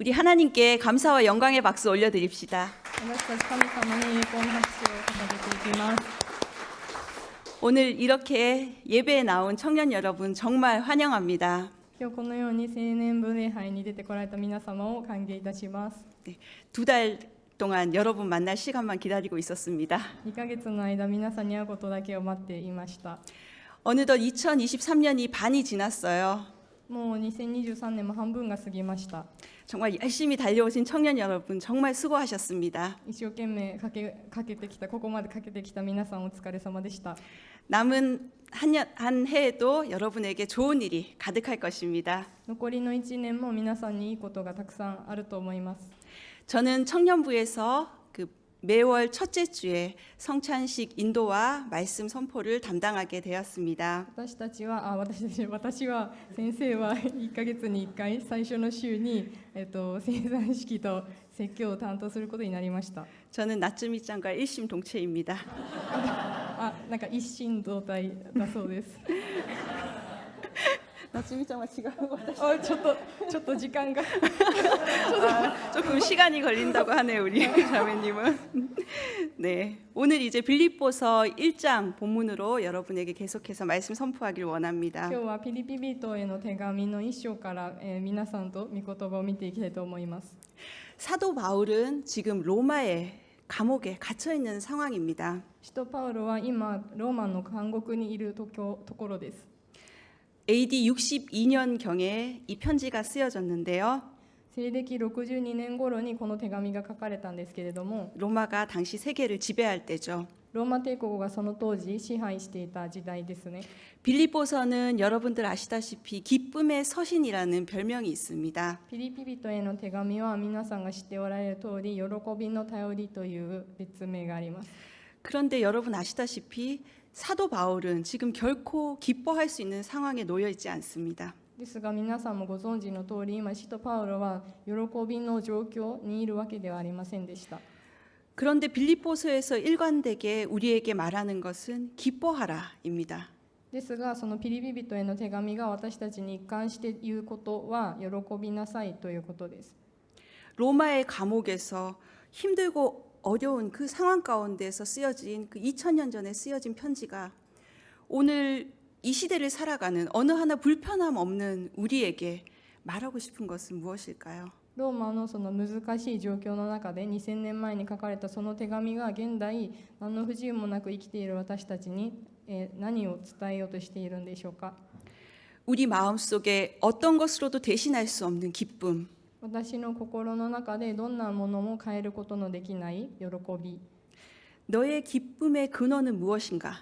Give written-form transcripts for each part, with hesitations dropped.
우리 하나님께 감사와 영광의 박수 올려드립시다. 私たち神様に栄光の拍手を捧げていきます。 오늘 이렇게 예배에 나온 청년 여러분 정말 환영합니다. 今日このように青年部礼拝に出てこられた皆様を歓迎いたします。 두 달 동안 여러분 만날 시간만 기다리고 있었습니다. 2ヶ月の間、皆さんに会うことだけを待っていました。 어느덧 2023년이 반이 지났어요. もう2023年も半分が過ぎました。 정말 열심히 달려오신 청년 여러분 정말 수고하셨습니다. 一生懸命かけてきた、ここまでかけてきた皆さんお疲れ様でした。 남은 한 해에도 여러분에게 좋은 일이 가득할 것입니다. 残りの1年も皆さんにいいことがたくさんあると思います。 저는 청년부에서 매월 첫째 주에 성찬식 인도와 말씀 선포를 담당하게 되었습니다. 私は先生は1ヶ月に1回最初の週に、生産式と説教を担当することになりました。 저는 나츠미짱과 일심동체입니다. なんか一心同体だそうです。 나츠미짱과 지금 ちょっと時間が 조금 시간이 걸린다고 하네요, 우리 자매님은. 네, 오늘 이제 빌립보서 1장 본문으로 여러분에게 계속해서 말씀 선포하길 원합니다. 今日はピリピ人への手紙の一章から、皆さんと御言葉を見ていきたいと思います。 사도 바울은 지금 로마의 감옥에 갇혀 있는 상황입니다. 使徒パウロは今ローマの監獄にいるところです。 AD 62년경에 이 편지가 쓰여졌는데요. 西暦62年頃にこの手紙が書かれたんですけれども、 로마가 당시 세계를 지배할 때죠. ローマ帝国がその当時支配していた時代ですね。 빌립보서는 여러분들 아시다시피 기쁨의 서신이라는 별명이 있습니다. ピリピ人への手紙は皆さんが知っておられる通り、喜びの頼りという別名があります。 그런데 여러분 아시다시피 사도 바울은 지금 결코 기뻐할 수 있는 상황에 놓여 있지 않습니다. ですが皆さんもご存知の通り、今使徒パウロは喜びの状況にいるわけではありませんでした。 그런데 빌립보서에서 일관되게 우리에게 말하는 것은 기뻐하라입니다. ですがそのピリピ人への手紙が私たちに一貫して言うことは喜びなさいということです。 로마의 감옥에서 힘들고 어려운 그 상황 가운데서 쓰여진 그 2000년 전에 쓰여진 편지가 오늘 이 시대를 살아가는 어느 하나 불편함 없는 우리에게 말하고 싶은 것은 무엇일까요? ローマのその難しい状況の中で2000年前に書かれたその手紙が現代何の不自由もなく生きている私たちに何を伝えようとしているんでしょうか。 우리 마음속에 어떤 것으로도 대신할 수 없는 기쁨, 私の心の中でどんなものも変えることのできない喜び、 너의 기쁨의 근원은 무엇인가?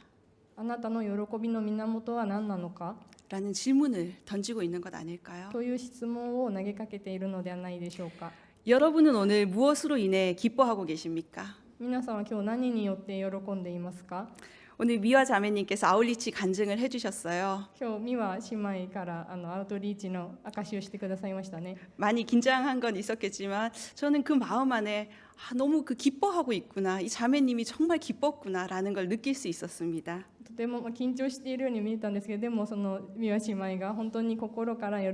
あなたの喜びの源は何なのか 라는 질문을 던지고 있는 것 아닐까요? という質問を投げかけているのではないでしょうか。 여러분은 오늘 무엇으로 인해 기뻐하고 계십니까? 皆さんは今日何によって喜んでいますか。 오늘 미화 자매님께서 아울리치 간증을 해주셨어요. 今日美和姉妹からアウトリーチの証しをしてくださいましたね。 많이 긴장한 건 있었겠지만 저는 그 마음 안에 너무 기뻐하고 있구나, 이 자매님이 정말 기뻤구나라는 걸 느낄 수 있었습니다. とても緊張しているように見えたんですけど、でもその美和姉妹が本当に心から喜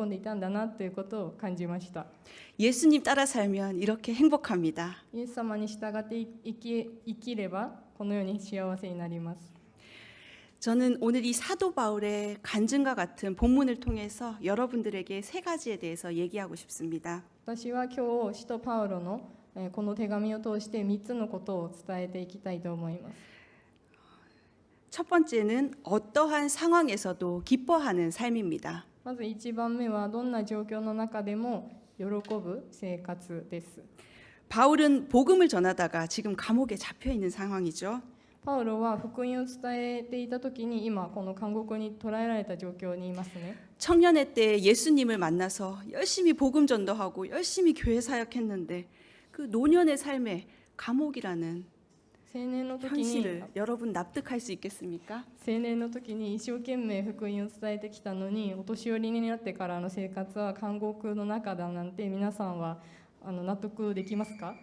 んでいたんだなということを感じました。 예수님 따라 살면 이렇게 행복합니다. イエス様に従って生きればこのように幸せになります。 저는 오늘 이 사도 바울의 간증과 같은 본문을 통해서 여러분들에게 세 가지에 대해서 얘기하고 싶습니다. 私は今日使徒パウロのこの手紙を通して3つのことを伝えていきたいと思います。 첫 번째는 어떠한 상황에서도 기뻐하는 삶입니다. まず1番目はどんな状況の中でも喜ぶ生活です。 바울은 복음을 전하다가 지금 감옥에 잡혀 있는 상황이죠. パウロは福音を伝えていた時に今この監獄に捕らえられた状況にいますね。 청년의 때 예수님을 만나서 열심히 복음 전도하고 열심히 교회 사역했는데 그 노년의 삶에 감옥이라는 青年の時に 현실을 여러분 납득할 수 있겠습니까? 青年の時に一生懸命福音を伝えてきたのにお年寄りになってからの生活は監獄の中だなんて皆さんは納得できますか。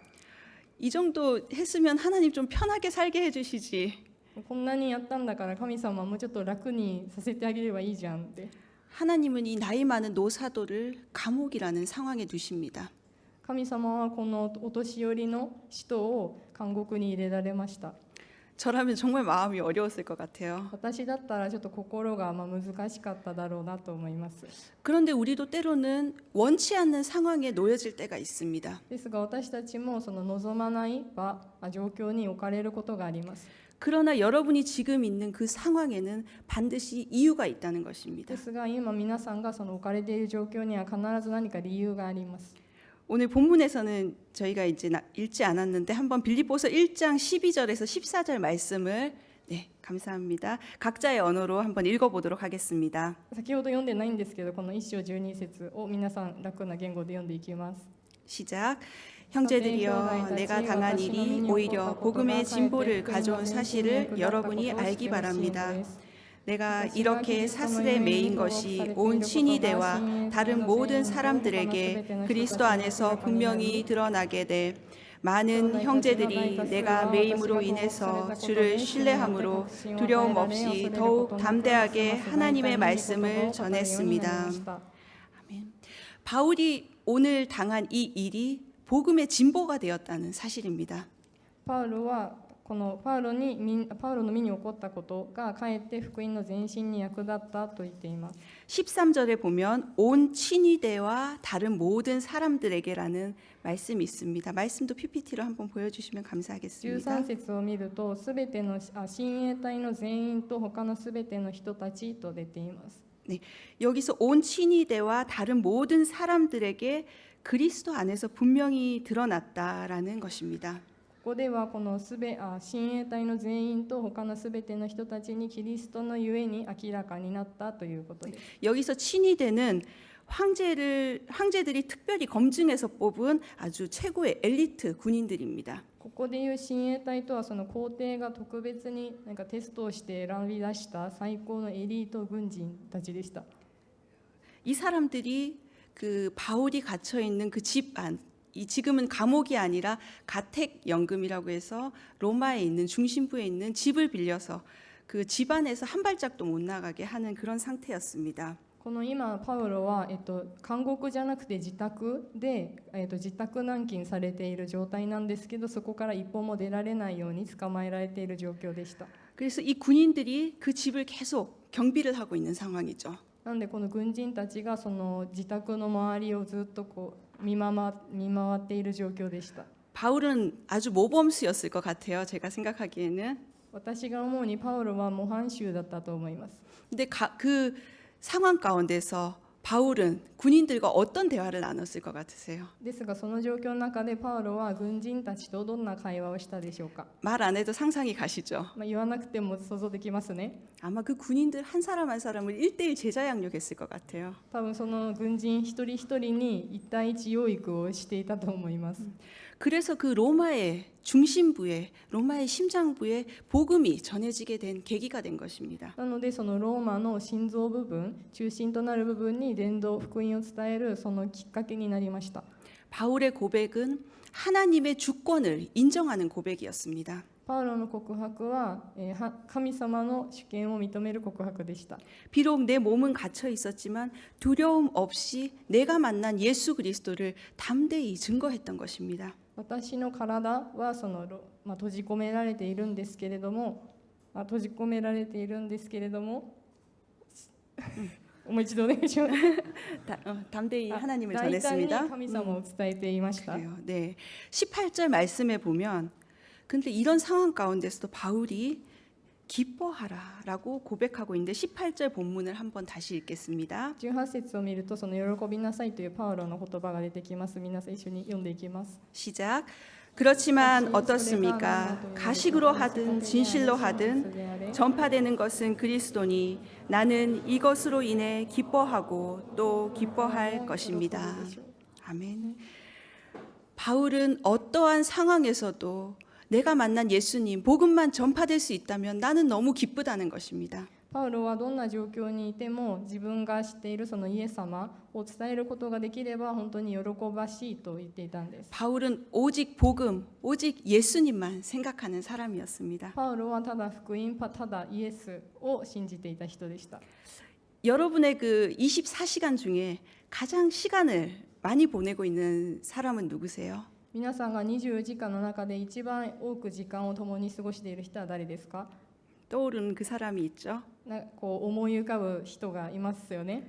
이 정도 했으면 하나님 좀 편하게 살게 해주시지. こんなにやったんだから神様はもうちょっと楽にさせてあげればいいじゃんって。 하나님은 이 나이 많은 노사도를 감옥이라는 상황에 두십니다. 神様はこのお年寄りの人を監獄に入れられました。 저라면 정말 마음이 어려웠을 것 같아요. 私だったらちょっと心が難しかっただろうなと思います。 그런데 우리도 때로는 원치 않는 상황에 놓여질 때가 있습니다. ですが私たちもその望まない状況に置かれることがあります。 그러나 여러분이 지금 있는 그 상황에는 반드시 이유가 있다는 것입니다. ですが今皆さんがその置かれている状況には必ず何か理由があります。 오늘 본문에서는 저희가 이제 읽지 않았는데 한번 빌립보서 1장 12절에서 14절 말씀을 감사합니다. 각자의 언어로 한번 읽어보도록 하겠습니다. 先ほど読んでないんですけど、この1章12節を皆さん楽な言語で読んでいきます。 시작. 형제들이여, 내가 당한 일이 오히려 복음의 진보를 가져온 사실을 여러분이 알기 바랍니다. 내가 이렇게 사슬에 매인 것이 온 친위대와 다른 모든 사람들에게 그리스도 안에서 분명히 드러나게 돼 많은 형제들이 내가 매임으로 인해서 주를 신뢰함으로 두려움 없이 더욱 담대하게 하나님의 말씀을 전했습니다. 아멘. 바울이 오늘 당한 이 일이 복음의 진보가 되었다는 사실입니다. パウロはこのパウロの身に起こったことがかえって福音の前進に役立ったと言っています。 13절에 보면 온 친위대와 다른 모든 사람들에게라는 말씀이 있습니다. 말씀도 PPT로 한번 보여주시면 감사하겠습니다. 13節を見ると、すべての親衛隊の全員と他のすべての人たちと出ています。 네, 여기서 온 친위대와 다른 모든 사람들에게 그리스도 안에서 분명히 드러났다라는 것입니다. ここではこの親衛隊の全員と他のすべての人たちにキリストのゆえに明らかになったということです。 여기서 친위대는 황제들이 특별히 검증해서 뽑은 아주 최고의 엘리트 군인들입니다. ここでいう親衛隊とはその皇帝が特別にテストをして選び出した最高のエリート軍人たちでした。 이 사람들이 그 바울이 갇혀 있는 그 집 안, 이 지금은 감옥이 아니라 가택연금이라고 해서 로마에 있는 중심부에 있는 집을 빌려서 그 집 안에서 한 발짝도 못 나가게 하는 그런 상태였습니다. この今パウロは、監獄じゃなくて自宅で、自宅軟禁されている状態なんですけど、そこから一歩も出られないように捕まえられている状況でした。 그래서 이 군인들이 그 집을 계속 경비를 하고 있는 상황이죠. なのでこの軍人たちがその自宅の周りをずっとこう見回っている状況でした。 바울은 아주 모범수였을 것 같아요. 제가 생각하기에는. 私が思うにパウロは模範囚だったと思います。 근데 그 상황 가운데서 바울은 군인들과 어떤 대화를 나눴을 것 같으세요? ですがその状況の中でパウロは軍人たちとどんな会話をしたでしょうか。 말 안 해도 상상이 가시죠? 言わなくても想像できますね。 아마 그 군인들 한 사람 한 사람을 1대1 제자 양육했을 것 같아요. 多分その軍人一人一人に1対1養育をしていたと思います。 그래서 그 로마의 중심부에 로마의 심장부에 복음이 전해지게 된 계기가 된 것입니다. なのでそのローマの心臓部分、中心となる部分に伝道福音を伝えるそのきっかけになりました。 바울의 고백은 하나님의 주권을 인정하는 고백이었습니다. パウロの告白は、神様の主権を認める告白でした。 비록 내 몸은 갇혀 있었지만 두려움 없이 내가 만난 예수 그리스도를 담대히 증거했던 것입니다. 私の体はその、閉じ込められているんですけれども、もう一度お願いします。 담대히 하나님을 大胆に 전했습니다. 神様を伝えていました。 그래요. 네. 18절 말씀에 보면 근데 이런 상황 가운데서도 바울이 기뻐하라라고 고백하고 있는데 18절 본문을 한번 다시 읽겠습니다. 18節を見るとその喜びなさいというパウロの言葉が出てきます。皆さん一緒に読んでいきます。 시작. 그렇지만 어떻습니까? 가식으로 하든 진실로 하든 전파되는 것은 그리스도니 나는 이것으로 인해 기뻐하고 또 기뻐할 것입니다. 아멘. 바울은 어떠한 상황에서도 내가 만난 예수님 복음만 전파될 수 있다면 나는 너무 기쁘다는 것입니다. パウロはどんな状況にいても自分が知っているそのイエス様を伝えることができれば本当に喜ばしいと言っていたんです。 바울은 오직 복음, 오직 예수님만 생각하는 사람이었습니다. パウロはただ福音、ただイエスを信じていた人でした。 여러분의 그 24시간 중에 가장 시간을 많이 보내고 있는 사람은 누구세요? 皆さんが24時間の中で一番多く時間を共に過ごしている人は誰ですか？ 떠오르는 그 사람이 있죠. こう思い浮かぶ人がいますよね。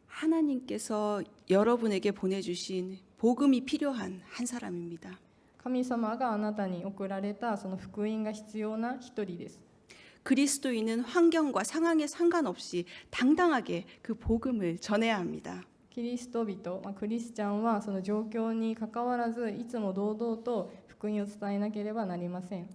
하나님께서 여러분에게 보내주신 복음이 필요한 한 사람입니다. 神様があなたに送られたその福音が必要な一人です。 그리스도인은 환경과 상황에 상관없이 당당하게 그 복음을 전해야 합니다. キリスト人、クリスチャンはその状況にかかわらずいつも堂々と福音を伝えなければなりません。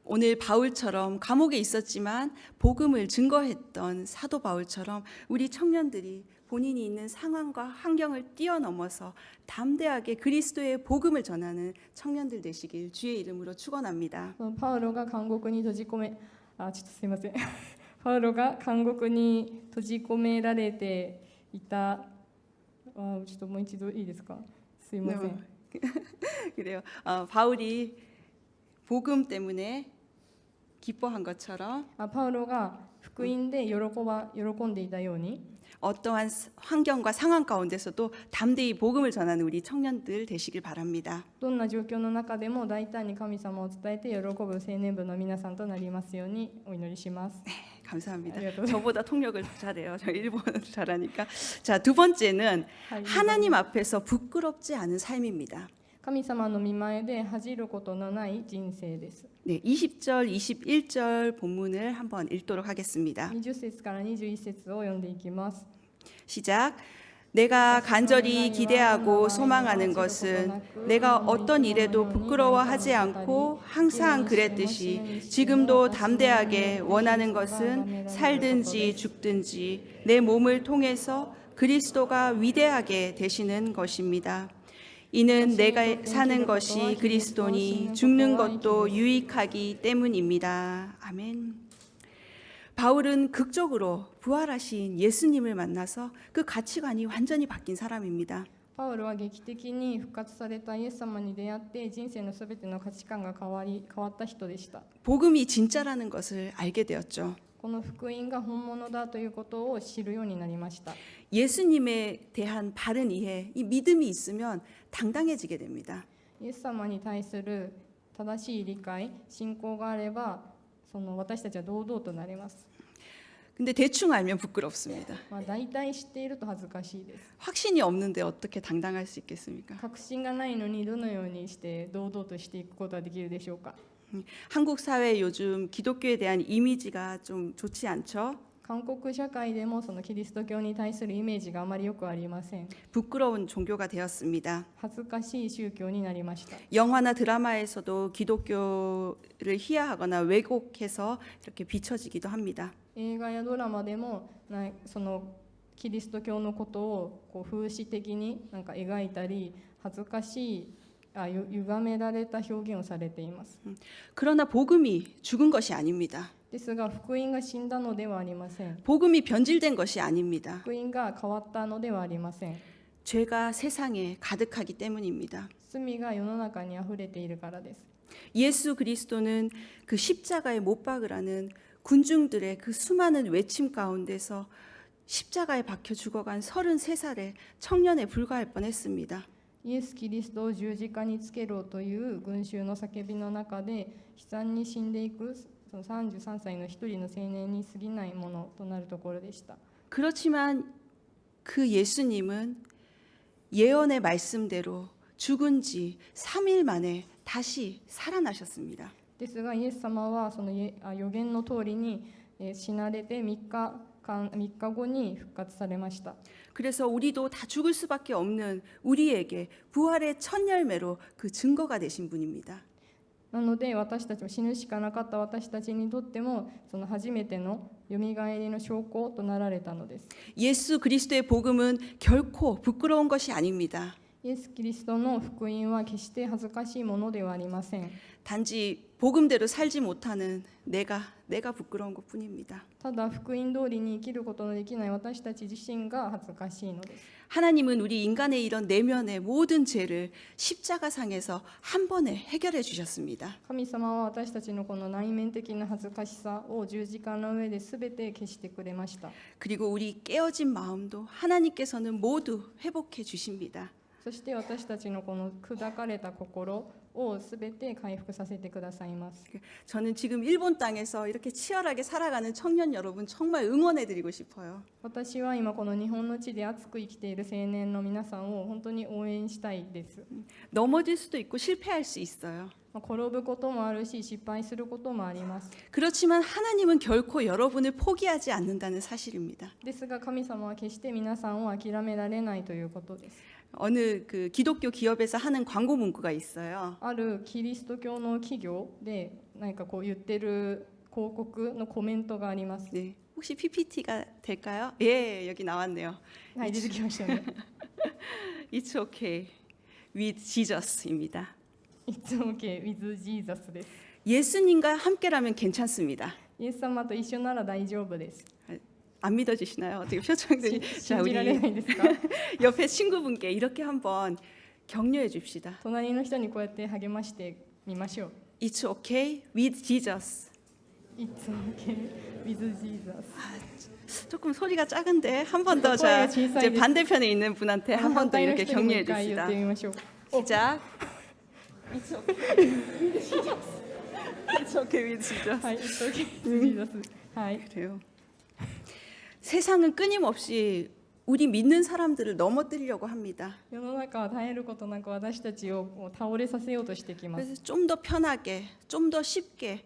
오늘 바울처럼 감옥에 있었지만 복음을 증거했던 사도 바울처럼 우리 청년들이 본인이 있는 상황과 환경을 뛰어넘어서 담대하게 그리스도의 복음을 전하는 청년들 되시길 주의 이름으로 축원합니다. そのパウロが監獄に閉じ込めちょっとすいませんパウロが監獄に閉じ込められていたちょっともう一度いいですか？すいません。 그래요. 바울이 복음 때문에 기뻐한 것처럼 パウロが福音で喜んでいたように 어떠한 환경과 상황 가운데서도 담대히 복음을 전하는 우리 청년들 되시길 바랍니다. どんな状況の中でも大胆に神様を伝えて喜ぶ青年部の皆さんとなりますようにお祈りします。 감사합니다. 알겠습니다. 저보다 통역을 더 잘해요. 저 일본어를 잘하니까. 자, 두 번째는 하나님 앞에서 부끄럽지 않은 삶입니다. 神様の御前で恥じることのない人生です。 네, 20절, 21절 본문을 한번 읽도록 하겠습니다. 20節から21節を読んでいきます。 시작. 내가 간절히 기대하고 소망하는 것은 내가 어떤 일에도 부끄러워하지 않고 항상 그랬듯이 지금도 담대하게 원하는 것은 살든지 죽든지 내 몸을 통해서 그리스도가 위대하게 되시는 것입니다. 이는 내가 사는 것이 그리스도니 죽는 것도 유익하기 때문입니다. 아멘. 바울은 극적으로 부활하신 예수님을 만나서 그 가치관이 완전히 바뀐 사람입니다. パウロは劇的に復活されたイエス様に出会って人生のすべての価値観が変わった人でした。 복음이 진짜라는 것을 알게 되었죠. この福音が本物だということを知るようになりました。 예수님에 대한 바른 이해, 이 믿음이 있으면 당당해지게 됩니다. イエス様に対する正しい理解、信仰があれば、その私たちは堂々となれます。 근데 대충 알면 부끄럽습니다. 大体知っていると恥ずかしいです。 확신이 없는데 어떻게 당당할 수 있겠습니까? 確信がないのにどのようにして堂々としていくことができるでしょうか。 한국 사회 요즘 기독교에 대한 이미지가 좀 좋지 않죠? 韓国社会でもそのキリスト教に対するイメージがあまりよくありません。 부끄러운 종교가 되었습니다. 恥ずかしい宗教になりました。 영화나 드라마에서도 기독교를 희화하거나 왜곡해서 이렇게 비춰지기도 합니다. 映画やドラマでもそのキリスト教のことをこう風刺的に描いたり恥ずかしい歪められた表現をされています。 그러나 복음이 죽은 것이 아닙니다. ですが福音が死んだのではありません。 복음이 변질된 것이 아닙니다. 福音が変わったのではありません。 죄가 세상에 가득하기 때문입니다. 罪が世の中にあふれているからです。 예수 그리스도는 그 십자가에 못 박으라는 군중들의 그 수많은 외침 가운데서 십자가에 박혀 죽어간 33살의 청년에 불과할 뻔했습니다. イエス・キリストを十字架につけろという群衆の叫びの中で悲惨に死んでいくその33歳の一人の青年に過ぎないものとなるところでした。 그렇지만 그 예수님은 예언의 말씀대로 죽은 지 3일 만에 다시 살아나셨습니다. ですがイエス様はその予言の通りに死なれて3日後に復活されました。 그래서 우리도 다 죽을 수밖에 없는 우리에게 부활의 첫 열매로 그 증거가 되신 분입니다. なので私たちも死ぬしかなかった私たちにとってもその初めてのよみがえりの証拠となられたのです。 예수 그리스도의 복음은 결코 부끄러운 것이 아닙니다. イエス・キリストの福音は決して恥ずかしいものではありません。 단지 복음대로 살지 못하는 내가 부끄러운 것뿐입니다. ただ福音通りに生きることのできない私たち自身が恥ずかしいのです。 하나님은 우리 인간의 이런 내면의 모든 죄를 십자가상에서 한 번에 해결해 주셨습니다. 神様は私たちのこの内面的な恥ずかしさを十字架の上で全て消してくれました。 그리고 우리 깨어진 마음도 하나님께서는 모두 회복해 주십니다. そして私たちのこの砕かれた心を全て回復させてくださいます。 저는 지금 일본 땅에서 이렇게 치열하게 살아가는 청년 여러분 정말 응원해 드리고 싶어요. 私は今この日本の地で熱く生きている青年の皆さんを本当に応援したいです。 넘어질 수도 있고 실패할 수 있어요. 転ぶこともあるし失敗することもあります。 그렇지만 하나님은 결코 여러분을 포기하지 않는다는 사실입니다. ですが神様は決して皆さんを諦められないということです。 어느 그 기독교 기업에서 하는 광고 문구가 있어요. あるキリスト教の企業で何かこう言ってる広告のコメントがあります。 네, 혹시 PPT가 될까요? 예, 여기 나왔네요. はい、出てきましたね。 It's okay with Jesus입니다. It's okay with Jesus です。 예수님과 함께라면 괜찮습니다. イエス様と一緒なら大丈夫です。 안 믿어지시나요? 어떻게 표정들이? 信じられないですか？ 옆에 친구분께 이렇게 한번 격려해 줍시다. 隣の人にこうやって励ましてみましょう。 It's okay with Jesus. It's okay with Jesus. 조금 소리가 작은데 한 번 더 소리가 자小さい 이제 です。 반대편에 있는 분한테 한 번 더 이렇게 격려해 反対の人にも一回言 줍시다. ってみましょう。 시작. It's okay with Jesus. It's okay with Jesus. はい、It's okay with Jesus。はい。 그래요. 세상은 끊임없이 우리 믿는 사람들을 넘어뜨리려고 합니다. 世の中は絶えることなく私たちを倒れさせようとしてきます。 그래서 좀 더 편하게, 좀 더 쉽게,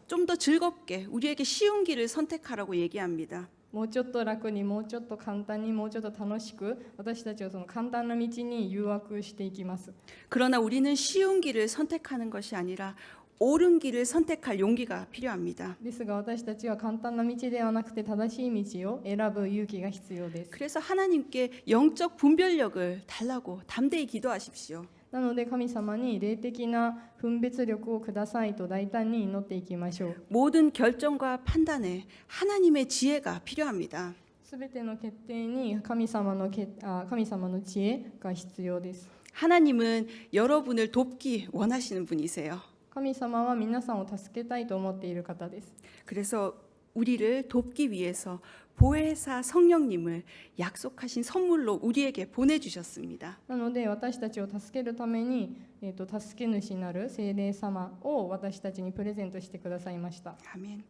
좀 더 즐겁게 우리에게 쉬운 길을 선택하라고 얘기합니다. もうちょっと楽に、もうちょっと簡単に、もうちょっと楽しく、私たちをその簡単な道に誘惑していきます。 그러나 우리는 쉬운 길을 선택하는 것이 아니라 옳은 길을 선택할 용기가 필요합니다. ですが私たちは簡単な道ではなくて正しい道を選ぶ勇気が必要です。 그래서 하나님께 영적 분별력을 달라고 담대히 기도하십시오. なので神様に霊的な分別力をくださいと大胆に祈っていきましょう。 모든 결정과 판단에 하나님의 지혜가 필요합니다. すべての決定に神様の知恵が必要です。 하나님은 여러분을 돕기 원하시는 분이세요. 神様は皆さんを助けたいと思っている方です。 그래서 우리를 돕기 위해서 보혜사 성령님을 약속하신 선물로 우리에게 보내주셨습니다. なので私たちを助けるために、助け主なる聖霊様を私たちにプレゼントしてくださいました。 아멘.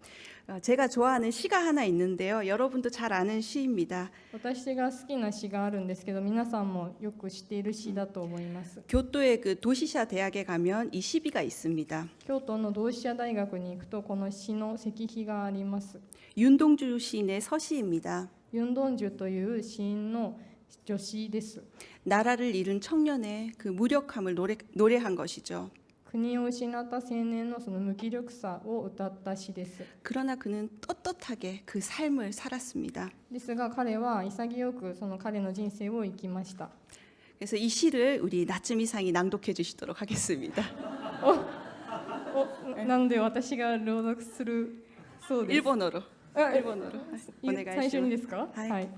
제가 좋아하는 시가 하나 있는데요. 여러분도 잘 아는 시입니다. 私が好きな詩があるんですけど、皆さんもよく知っている詩だと思います。 교토의 그 도시샤 대학에 가면 이 시비가 있습니다. 京都の同志社大学に行くとこの詩の石碑があります。 윤동주 시인의 서시입니다. ユンドンジュという詩人の女詩です。 나라를 잃은 청년의 그 무력함을 노래한 것이죠. 国を失った青年のその無気力さを歌った詩です。 그러나 그는 떳떳하게 그 삶을 살았습니다. ですが彼は潔くその彼の人生を生きました。 그래서 이 시를 우리 나츠미 상이 낭독해 주시도록 하겠습니다. なんで私が朗読するそうです。 일본어로. あ 일본어로. 最初にですか？はい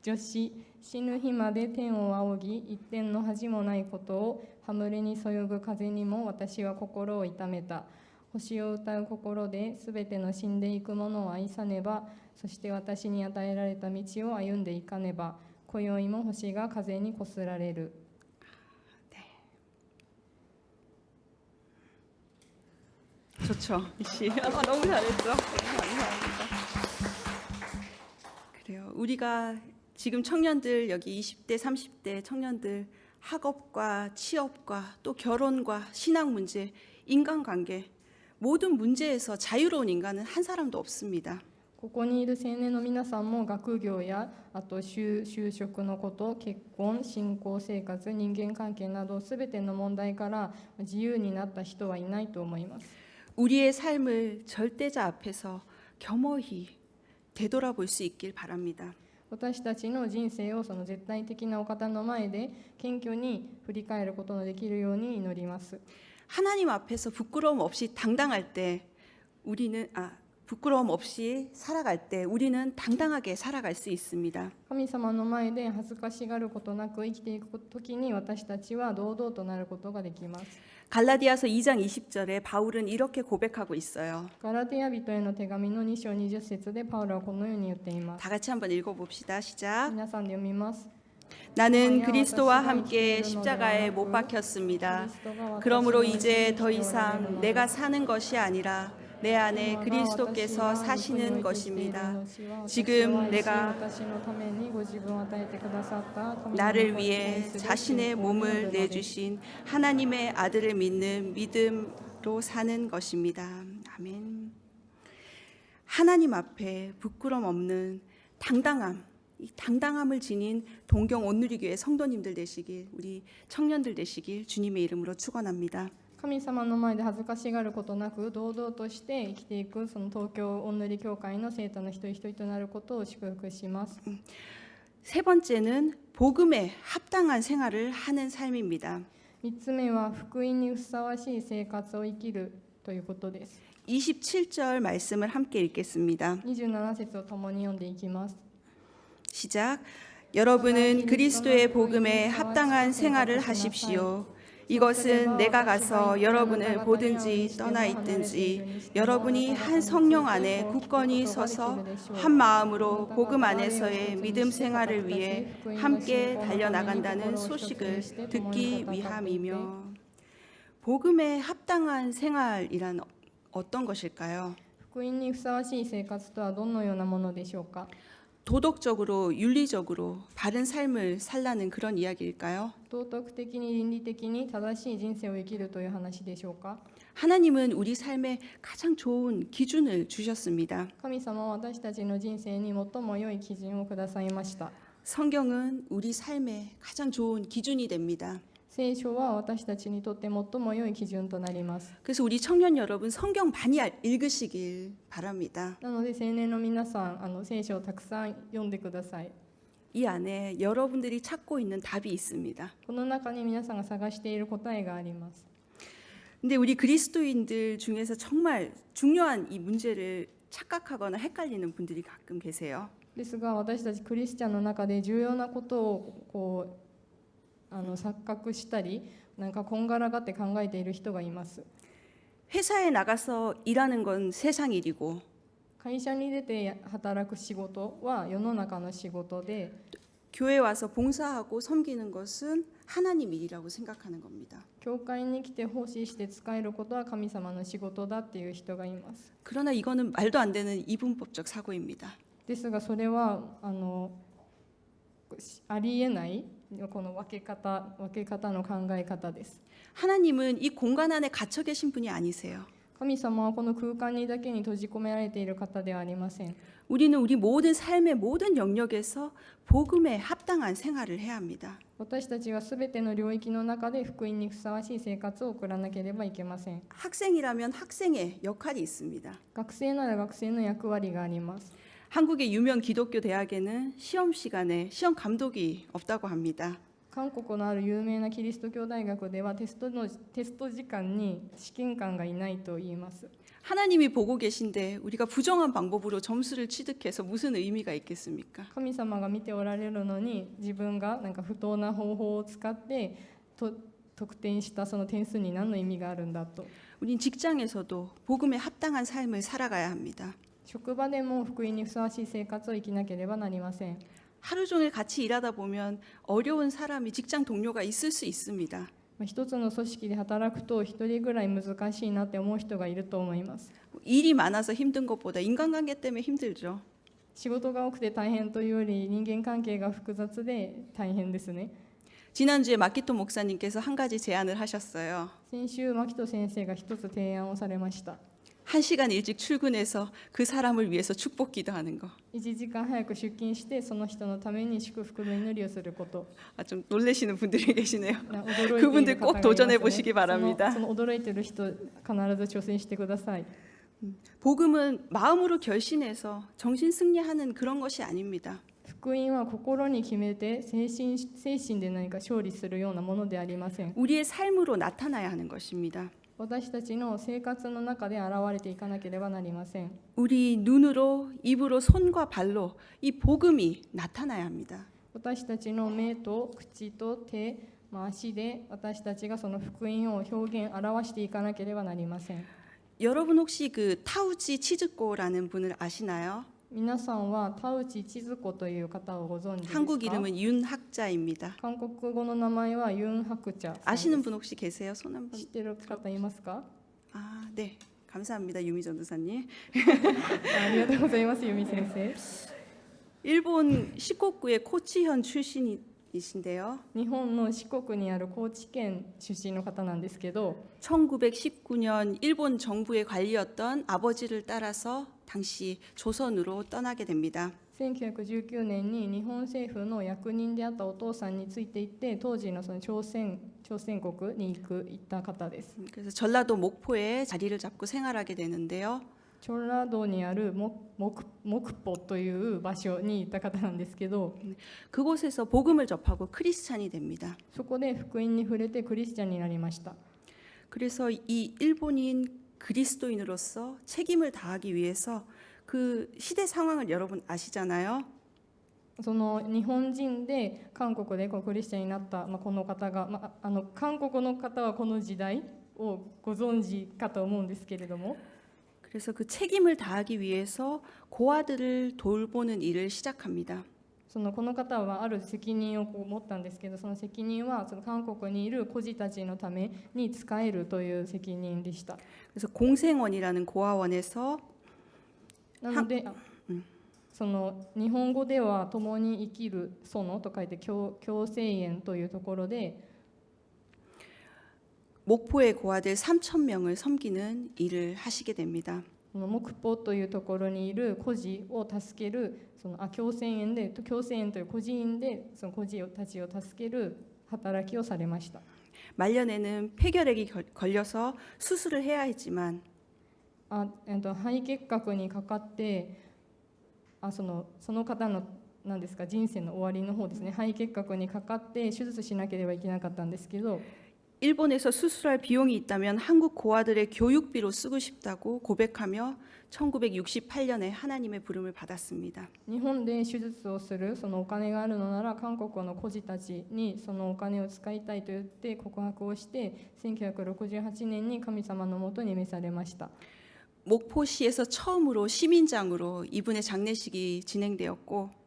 女子、死ぬ日まで天を仰ぎ、一点の恥もないことを、はむれにそよぐ風にも私は心を痛めた。星を歌う心で、すべての死んでいくものを愛さねば、そして私に与えられた道を歩んでいかねば、今宵も星が風にこすられる。 좋죠. 이 시. 너무 잘했죠. 네, 감사합니다. 그래요. 우리가 지금 청년들 여기 20대, 30대 청년들 학업과 취업과 또 결혼과 신앙 문제, 인간관계 모든 문제에서 자유로운 인간은 한 사람도 없습니다. ここにいる青年の皆さんも学業やあと就職のこと、結婚、信仰生活、人間関係などすべての問題から自由になった人はいないと思います。 우리의 삶을 절대자 앞에서 겸허히 되돌아볼 수 있길 바랍니다. 私たちの人生をその絶対的なお方の前で謙虚に振り返ることのできるように祈ります。 하나님 앞에서 부끄러움 없이 당당할 때 우리는 부끄러움 없이 살아갈 때 우리는 당당하게 살아갈 수 있습니다. 神様の前で恥ずかしがることなく生きていくときに私たちは堂々となることができます。 갈라디아서 2장 20절에 바울은 이렇게 고백하고 있어요. ガラテヤ人への手紙の2章20節でパウロはこのように言っています。 다 같이 한번 읽어봅시다. 시작. 皆さんで読みます。 나는 그리스도와 함께 십자가에 못 박혔습니다. 그러므로 이제 더 이상 내가 사는 것이 아니라 내 안에 그리스도께서 사시는 것입니다. 지금 내가 나를 위해 자신의 몸을 내주신 하나님의 아들을 믿는 믿음으로 사는 것입니다. 아멘. 하나님 앞에 부끄럼 없는 당당함, 이 당당함을 지닌 동경 온누리교회 성도님들 되시길, 우리 청년들 되시길 주님의 이름으로 축원합니다. 神様の前で恥ずかしがることなく堂々として生きていくその東京御塗教会の生徒の一人一人となることを祝福します。 세 번째는 복음에 합당한 생활을 하는 삶입니다. 3つ目は福音にふさわしい生活を生きるということです。 27절 말씀을 함께 읽겠습니다. 27節を共に読んでいきます。 시작. 여러분은 그리스도의 복음에 합당한 생활을 하십시오. 이것은 내가 가서 여러분을 보든지 떠나 있든지 여러분이 한 성령 안에 굳건히 서서 한 마음으로 복음 안에서의 믿음 생활을 위해 함께 달려나간다는 소식을 듣기 위함이며. 복음에 합당한 생활이란 어떤 것일까요? 福音にふさわしい生活とはどのようなものでしょうか。 도덕적으로 윤리적으로 바른 삶을 살라는 그런 이야기일까요? 道徳的に倫理的に正しい人生を生きるという話でしょうか。 하나님은 우리 삶에 가장 좋은 기준을 주셨습니다. 神様は私たちの人生に最も良い基準をくださいました。 성경은 우리 삶에 가장 좋은 기준이 됩니다. 聖書は私たちにとって最も良い基準となります。 그래서 우리 청년 여러분 성경 많이 읽으시길 바랍니다. なので青年の皆さん聖書をたくさん読んでください。 이 안에 여러분들이 찾고 있는 답이 있습니다. この中に皆さんが探している答えがあります。 근데 우리 그리스도인들 중에서 정말 중요한 이 문제를 착각하거나 헷갈리는 분들이 가끔 계세요. ですが私たちクリスチャンの中で重要なことを錯覚したりなんかこんがらがって考えている人がいます。 회사에 나가서 일하는 건 세상 일이고 会社に出て働く仕事は世の中の仕事で 교회 와서 봉사하고 섬기는 것은 하나님 일이라고 생각하는 겁니다. 教会に来て奉仕して使えることは神様の仕事だっていう人がいます。 그러나 이거는 말도 안 되는 이분법적 사고입니다. ですがそれはありえないこの分け方の考え方です。 하나님은 이 공간 안에 갇혀 계신 분이 아니세요. 神様はこの空間にだけに閉じ込められている方ではありません。 우리는 우리 모든 삶의 모든 영역에서 복음에 합당한 생활을 해야 합니다. 私たちはすべての領域の中で福音にふさわしい生活を送らなければいけません。 학생이라면 학생의 역할이 있습니다. 学生なら学生の役割があります。 한국의 유명 기독교 대학에는 시험 시간에 시험 감독이 없다고 합니다. 韓国のある有名なキリスト教大学ではテスト時間に試験官がいないと言います。 하나님이 보고 계신데 우리가 부정한 방법으로 점수를 취득해서 무슨 의미가 있겠습니까? 神様が見ておられるのに自分がなんか不当な方法を使って得点したその点数に何の意味があるんだと。 우린 직장에서도 복음에 합당한 삶을 살아가야 합니다. 職場でも福音にふさわしい生活を生きなければなりません。 하루 종일 같이 일하다 보면 어려운 사람이 직장 동료가 있을 수 있습니다. 一つの組織で働くと一人ぐらい難しいなって思う人がいると思います。 일이 많아서 힘든 것보다 인간관계 때문에 힘들죠. 仕事が多くて大変というより人間関係が複雑で大変ですね。 지난주에 마키토 목사님께서 한 가지 제안을 하셨어요. 先週牧人先生が一つ提案をされました。 1시간 일찍 출근해서 그 사람을 위해서 축복 기도하는 거. 1時間早く出勤してその人のために祝福の祈りをすること。 좀 놀라시는 분들이 계시네요. 驚いている 그분들 方が 꼭 いますね 도전해 보시기 바랍니다. その驚いている人必ず挑戦してください。 복음은 마음으로 결신해서 정신 승리하는 그런 것이 아닙니다. 福音は心に決めて精神で何か勝利するようなものでありません。 우리의 삶으로 나타나야 하는 것입니다. 私たちの生活の中で現れていかなければなりません。 우리 눈으로, 입으로, 손과 발로 이 복음이 나타나야 합니다. 私たちの目と口と手、足で私たちがその福音を表現表していかなければなりません。 여러분 혹시 그 타우치 치즈코라는 분을 아시나요? 皆さんは田内千鶴子という方をご存知ですか？ 한국 이름은 윤학자입니다. 韓国語の名前はユン・ハクチャさんです。 아시는 분 혹시 계세요? 손 한번. 知ってる方いますか？ 아, 네. 감사합니다. 유미 전도사님. ありがとうございます、ユミ先生。 일본 시코쿠의 코치현 출신이신데요. 日本の四国にある高知県出身の方なんですけど、 1919년 일본 정부의 관리였던 아버지를 따라서 당시 조선으로 떠나게 됩니다. 1919年に日本政府の役人であったお父さんについていって当時のその朝鮮国に行った方です。 그래서 전라도 목포에 자리를 잡고 생활하게 되는데요. チョンラ道にある木浦という場所に行った方なんですけど、 그곳에서 복음을 접하고 크리스찬이 됩니다. そこで福音に触れてクリスチャンになりました。 그래서 이 일본인 그리스도인으로서 책임을 다하기 위해서 그 시대 상황을 여러분 아시잖아요. その日本人で韓国でこのクリスチャンになった、この方が、韓国の方はこの時代をご存知かと思うんですけれども、 그래서 그 책임을 다하기 위해서 고아들을 돌보는 일을 시작합니다. そのこの方はある責任を持ったんですけど、その責任はその韓国にいる孤児たちのために使えるという責任でした。 그래서 공생원이라는 고아원에서 なので、その日本語では共に生きる園と書いて共生園というところで、 목포의 고아들 3,000명을 섬기는 일을 하시게 됩니다. 木浦というところにいる孤児を助ける、共生園という孤児院でその孤児たちを助ける働きをされました。 말년에는 폐결핵이 걸려서 수술을 해야 했지만 肺結核にかかって、その方の何ですか、人生の終わりの方ですね、肺結核にかかって手術しなければいけなかったんですけど、 일본에서 수술할 비용이 있다면 한국 고아들의 교육비로 쓰고 싶다고 고백하며 1968년에 하나님의 부름을 받았습니다. 日本で手術をするそのお金があるのなら韓国の孤児たちにそのお金を使いたいと言って告白をして1968年に神様のもとに召されました。 목포시에서 처음으로 시민장으로 이분의 장례식이 진행되었고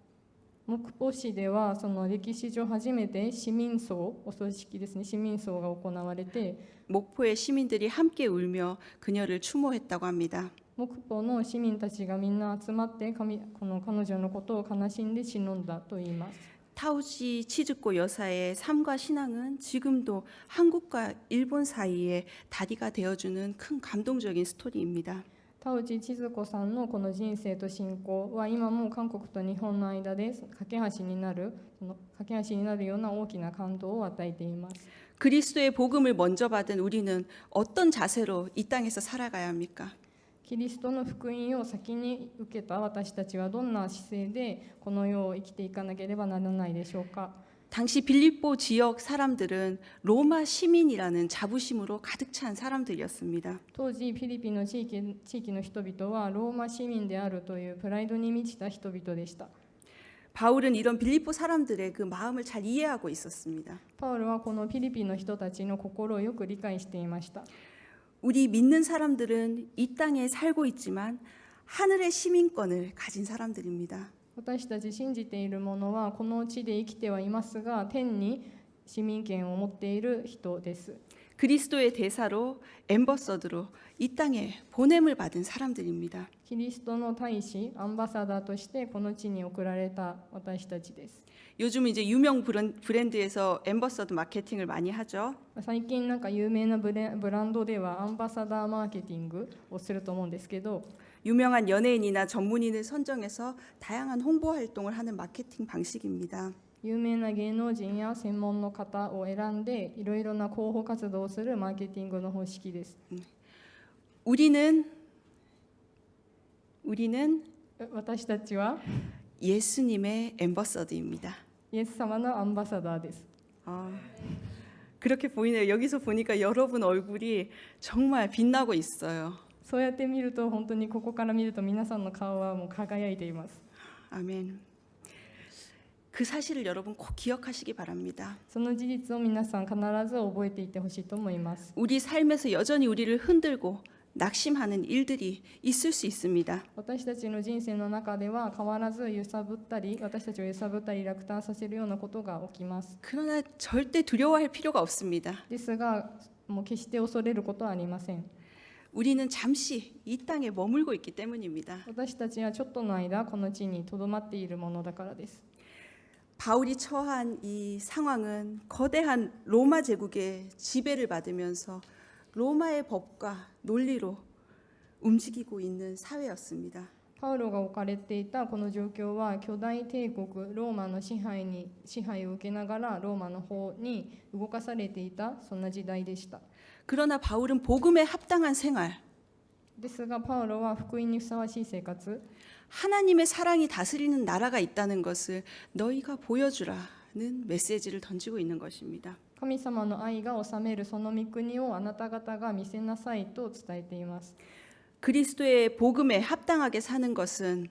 木浦市ではその歴史上初めて市民葬、お葬式ですね、市民葬が行われて 목포의 시민들이 함께 울며 그녀를 추모했다고 합니다. 木浦の市民たちがみんな集まってこの彼女のことを悲しんで死んだと言います。 타우지 치즈코 여사의 삶과 신앙은 지금도 한국과 일본 사이에 다리가 되어주는 큰 감동적인 스토리입니다. 田内千鶴子さんのこの人生と信仰は今も韓国と日本の間で架け橋になるような大きな感動を与えています。 그리스도의 복음을 먼저 받은 우리는 어떤 자세로 이 땅에서 살아가야 합니까? キリストの福音を先に受けた私たちはどんな姿勢でこの世を生きていかなければならないでしょうか。 당시 빌립보 지역 사람들은 로마 시민이라는 자부심으로 가득 찬 사람들이었습니다. 当時フィリピンの地域の人々はローマ市民であるというプライドに満ちた人々でした。 바울은 이런 빌립보 사람들의 그 마음을 잘 이해하고 있었습니다. パウロはこのフィリピンの人たちの心をよく理解していました。 우리 믿는 사람들은 이 땅에 살고 있지만 하늘의 시민권을 가진 사람들입니다. 私たち信じている者はこの地で生きてはいますが天に市民権を持っている人です。 그리스도의 대사로 엠버서드로 이 땅에 보냄을 받은 사람들입니다. キリストの大使、アンバサダーとしてこの地に送られた私たちです。 요즘 이제 유명 브랜드에서 엠버서드 마케팅을 많이 하죠. 最近なんか有名なブランドではアンバサダーマーケティングをすると思うんですけど、 유명한 연예인이나 전문인을 선정해서 다양한 홍보 활동을 하는 마케팅 방식입니다. 有名な芸能人や専門の方を選んでいろいろな広報活動をするマーケティングの方式です。 우리는 私たちは 예수님의 앰버서드입니다. イエス様のアンバサダーです。 그렇게 보이네요. 여기서 보니까 여러분 얼굴이 정말 빛나고 있어요. そうやって見ると本当にここから見ると皆さんの顔はもう輝いています。 아멘. 그 사실을 여러분 꼭 기억하시기 바랍니다. その事実を皆さん必ず覚えていてほしいと思います。 우리 삶에서 여전히 우리를 흔들고 낙심하는 일들이 있을 수 있습니다. 私たちの人生の中では変わらず揺さぶったり、私たちを揺さぶったり落胆させるようなことが起きます。 그러나 절대 두려워할 필요가 없습니다. ですが、もう決して恐れることはありません。 우리는 잠시 이 땅에 머물고 있기 때문입니다. 私たちはちょっとの間この地にとどまっているものだからです。 바울이 처한 이 상황은 거대한 로마 제국의 지배를 받으면서 로마의 법과 논리로 움직이고 있는 사회였습니다. パウロが置かれていたこの状況は巨大帝国ローマの支配を受けながらローマの方に動かされていたそんな時代でした。 그러나 바울은 복음에 합당한 생활, ですがパウロは福音にふさわしい生活、 하나님의 사랑이 다스리는 나라가 있다는 것을 너희가 보여주라는 메시지를 던지고 있는 것입니다. 神様の愛が治めるその御国をあなた方が見せなさいと伝えています。 그리스도의 복음에 합당하게 사는 것은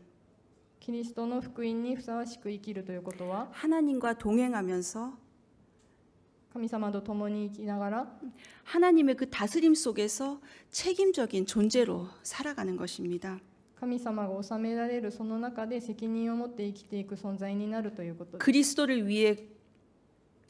キリストの福音にふさわしく生きるということは 하나님과 동행하면서 神様と共に生きながら 하나님의 그 다스림 속에서 책임적인 존재로 살아가는 것입니다. 神様が治められるその中で責任を持って生きていく存在になるということです。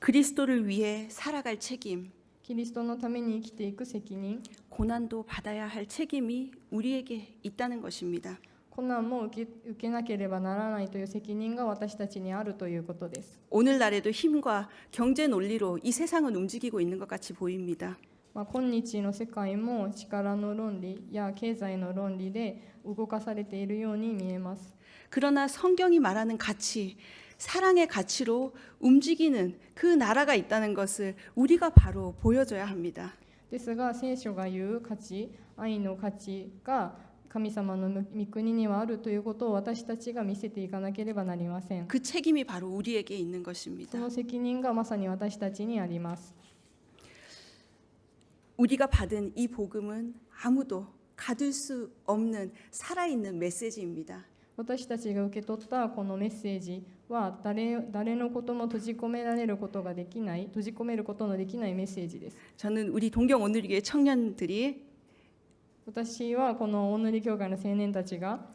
그리스도를 위해 살아갈 책임, キリストのために生きていく責任、 고난도 받아야 할 책임이 우리에게 있다는 것입니다. 困難も受けなければならないという責任が私たちにあるということです。 오늘날에도 힘과 경제 논리로 이 세상은 움직이고 있는 것 같이 보입니다. 今日の世界も力の論理や経済の論理で動かされているように見えます。 그러나 성경이 말하는 가치, 사랑의 가치로 움직이는 그 나라가 있다는 것을 우리가 바로 보여줘야 합니다. ですが聖書が言う価値、愛の価値が神様の御国にはあるということを私たちが見せていかなければなりません。 그 책임이 바로 우리에게 있는 そ 것입니다. の責任がまさに私たちにあります。 우리가 받은 이 복음은 아무도 가둘 수 없는 살아있는 메시지입니다. 私たちが受け取ったこのメッセージは誰のことも閉じ込めることのできないメッセージです。 저는 우리 동경 오늘교회 청년들이 私はこの大塗教会の青年たちが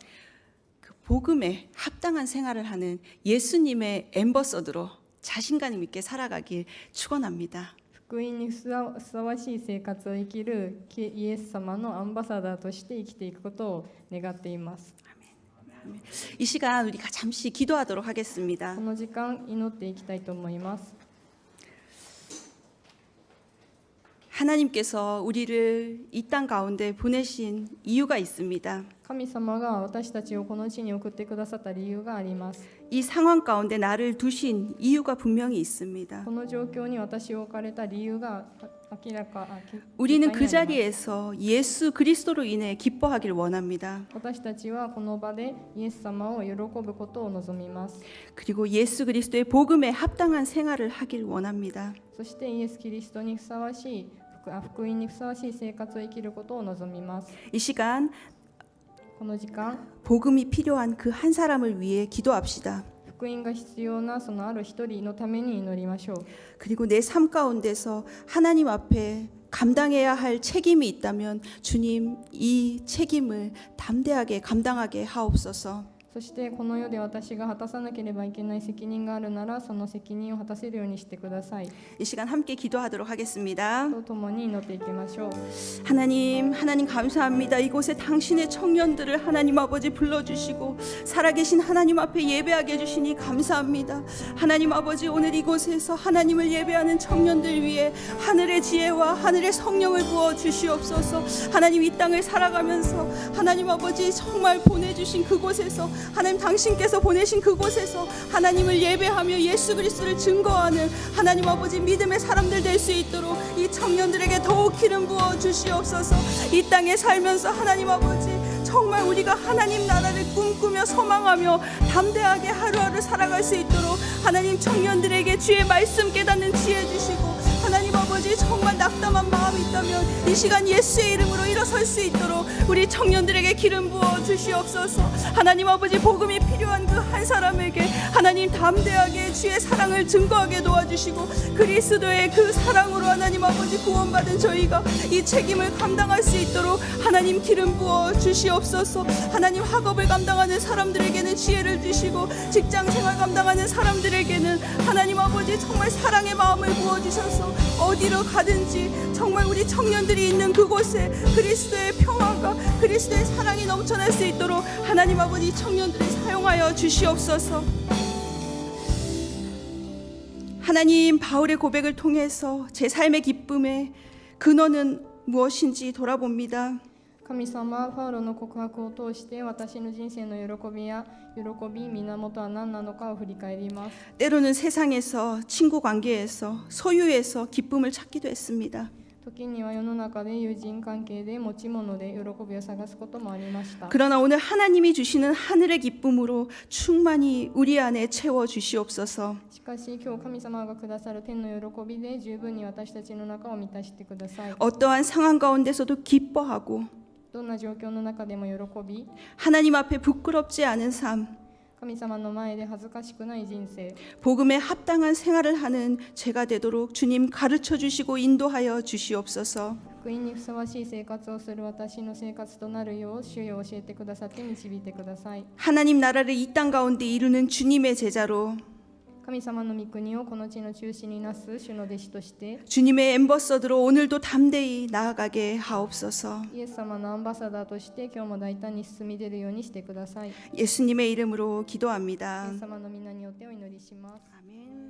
그 복음에 합당한 생활을 하는 예수님의 앰버서드로 자신감 있게 살아가길 축원합니다. 福音にふさわしい生活を生きるイエス様のアンバサダーとして生きていくことを願っています。 이 시간 우리가 잠시 기도하도록 하겠습니다. この時間祈っていきたいと思います。 하나님께서 우리를 이 땅 가운데 보내신 이유가 있습니다. 神様が私たちをこの地に送ってくださった理由があります。 이 상황 가운데 나를 두신 이유가 분명히 있습니다. この状況に私を置かれた理由が明らか 우리는 그 絶対にあります。 자리에서 예수 그리스도로 인해 기뻐하길 원합니다. 私たちはこの場でイエス様を喜ぶことを望みます。 그리고 예수 그리스도의 복음에 합당한 생활을 하길 원합니다. そしてイエス・キリストにふさわしい福音にふさわしい生活を生きることを望みます。 이 시간 この時間 복음이 필요한 그 한 사람을 위해 기도합시다. 福音が必要なそのある一人のために祈りましょう。 그리고 내 삶 가운데서 하나님 앞에 감당해야 할 책임이 있다면 주님 이 책임을 담대하게 감당하게 하옵소서. そしてこの世で私が果たさなければいけない責任があるならその責任を果たせるようにしてください。 이 시간 함께 기도하도록 하겠습니다. と共に祈っていきましょう。 하나님 감사합니다. 이곳에 당신의 청년들을 하나님 아버지 불러주시고 살아계신 하나님 앞에 예배하게 해주시니 감사합니다. 하나님 아버지 오늘 이곳에서 하나님을 예배하는 청년들 위해 하늘의 지혜와 하늘의 성령을 부어 주시옵소서. 하나님 이 땅을 살아가면서 하나님 아버지 정말 보내주신 그곳에서 하나님 당신께서 보내신 그곳에서 하나님을 예배하며 예수 그리스도를 증거하는 하나님 아버지 믿음의 사람들 될 수 있도록 이 청년들에게 더욱 기름 부어 주시옵소서. 이 땅에 살면서 하나님 아버지 정말 우리가 하나님 나라를 꿈꾸며 소망하며 담대하게 하루하루 살아갈 수 있도록 하나님 청년들에게 주의 말씀 깨닫는 지혜 주시고 하나님 아버지 정말 낙담한 마음이 있다면 이 시간 예수의 이름으로 일어설 수 있도록 우리 청년들에게 기름 부어 주시옵소서. 하나님 아버지 복음이 필요한 그 한 사람에게 하나님 담대하게 주의 사랑을 증거하게 도와주시고 그리스도의 그 사랑으로 하나님 아버지 구원받은 저희가 이 책임을 감당할 수 있도록 하나님 기름 부어 주시옵소서. 하나님 학업을 감당하는 사람들에게는 지혜를 주시고 직장생활 감당하는 사람들에게는 하나님 아버지 정말 사랑의 마음을 부어주셔서 어디로 가든지 정말 우리 청년들이 있는 그곳에 그리스도의 평화가 그리스도의 사랑이 넘쳐날 수 있도록 하나님 아버지 청년들을 사용하여 주시옵소서. 하나님 바울의 고백을 통해서 제 삶의 기쁨의 근원은 무엇인지 돌아봅니다. 神様はパウロの告白を通して私の人生の喜びや源は何なのかを振り返ります。 때로는 세상에서 친구 관계에서 소유에서 기쁨을 찾기도 했습니다. 時には世の中で友人関係で持ち物で喜びを探すこともありました。 그러나 오늘 하나님이 주시는 하늘의 기쁨으로 충만히 우리 안에 채워 주시옵소서. しかし今日神様がくださる天の喜びで十分に私たちの中を満たしてください。 어떠한 상황 가운데서도 기뻐하고 どんな状況の中でも喜び 하나님 앞에 부끄럽지 않은 삶, 神様の前で恥ずかしくない人生 복음에 합당한 생활을 하는 제가 되도록 주님 가르쳐 주시고 인도하여 주시옵소서. 福音にふさわしい生活をする私の生活となるよう主よ教えてくださって導いてください。 하나님 나라를 이 땅 가운데 이루는 주님의 제자로 神様の御国をこの地の中心になす主の弟子として 주님의 엠버서드로 오늘도 담대히 나아가게 하옵소서. イエス様のアンバサダーとして今日も大胆に進み出るようにしてください。イ 예수님의 이름으로 기도합니다. エス様の皆によってお祈りします。아멘.